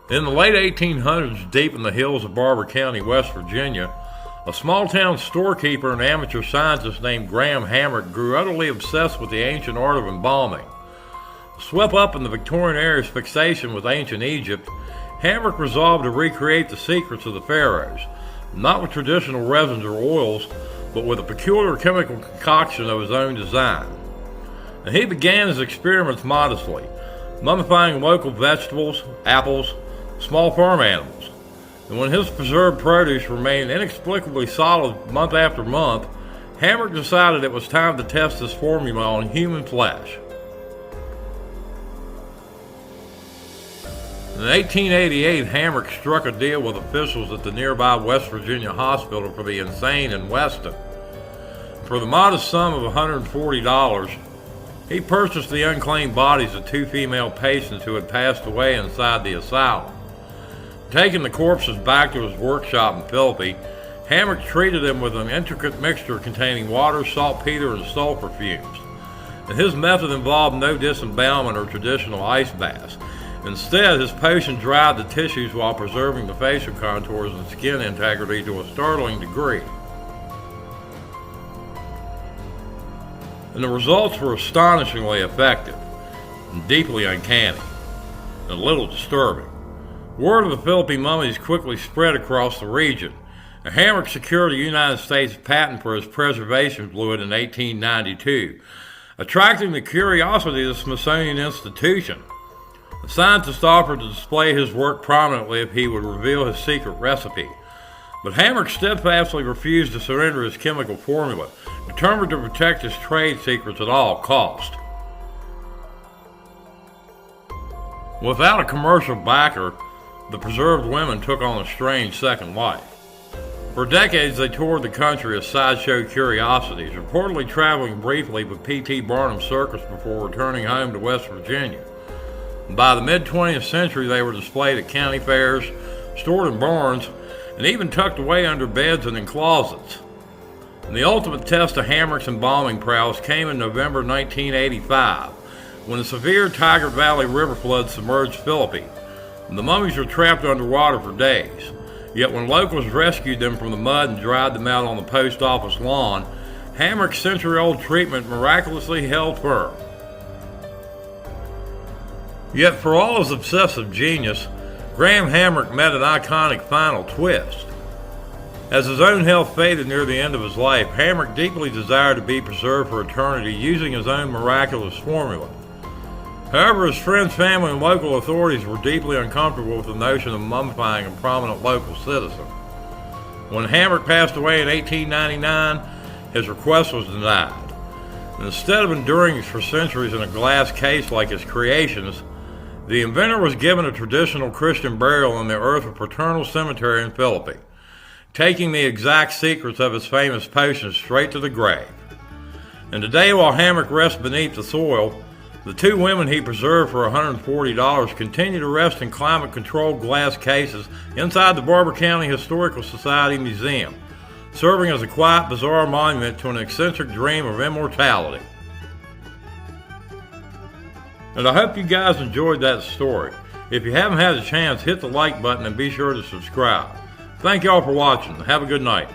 In the late 1800s, deep in the hills of Barbour County, West Virginia, a small-town storekeeper and amateur scientist named Graham Hamrick grew utterly obsessed with the ancient art of embalming. Swept up in the Victorian era's fixation with ancient Egypt, Hamrick resolved to recreate the secrets of the pharaohs, not with traditional resins or oils, but with a peculiar chemical concoction of his own design. And he began his experiments modestly, mummifying local vegetables, apples, small farm animals. And when his preserved produce remained inexplicably solid month after month, Hamrick decided it was time to test this formula on human flesh. In 1888, Hamrick struck a deal with officials at the nearby West Virginia Hospital for the Insane in Weston. For the modest sum of $140, he purchased the unclaimed bodies of 2 female patients who had passed away inside the asylum. Taking the corpses back to his workshop in Philippi, Hamrick treated them with an intricate mixture containing water, saltpeter, and sulfur fumes. And his method involved no disembowelment or traditional ice baths. Instead, his potion dried the tissues while preserving the facial contours and skin integrity to a startling degree. And the results were astonishingly effective, and deeply uncanny, and a little disturbing. Word of the Philippi mummies quickly spread across the region, and Hamrick secured a United States patent for his preservation fluid in 1892, attracting the curiosity of the Smithsonian Institution. The scientist offered to display his work prominently if he would reveal his secret recipe, but Hamrick steadfastly refused to surrender his chemical formula, determined to protect his trade secrets at all cost. Without a commercial backer, the preserved women took on a strange second life. For decades, they toured the country as sideshow curiosities, reportedly traveling briefly with P.T. Barnum's circus before returning home to West Virginia. By the mid-20th century, they were displayed at county fairs, stored in barns, and even tucked away under beds and in closets. And the ultimate test of Hamrick's embalming prowess came in November 1985, when the severe Tiger Valley river flood submerged Philippi. The mummies were trapped underwater for days. Yet when locals rescued them from the mud and dried them out on the post office lawn, Hamrick's century-old treatment miraculously held firm. Yet for all his obsessive genius, Graham Hamrick met an iconic final twist. As his own health faded near the end of his life, Hamrick deeply desired to be preserved for eternity using his own miraculous formula. However, his friends, family, and local authorities were deeply uncomfortable with the notion of mummifying a prominent local citizen. When Hamrick passed away in 1899, his request was denied. And instead of enduring for centuries in a glass case like his creations, the inventor was given a traditional Christian burial in the earth of Paternal Cemetery in Philippi, taking the exact secrets of his famous potions straight to the grave. And today, while Hamrick rests beneath the soil, the 2 women he preserved for $140 continue to rest in climate-controlled glass cases inside the Barbour County Historical Society Museum, serving as a quiet, bizarre monument to an eccentric dream of immortality. And I hope you guys enjoyed that story. If you haven't had a chance, hit the like button and be sure to subscribe. Thank y'all for watching. Have a good night.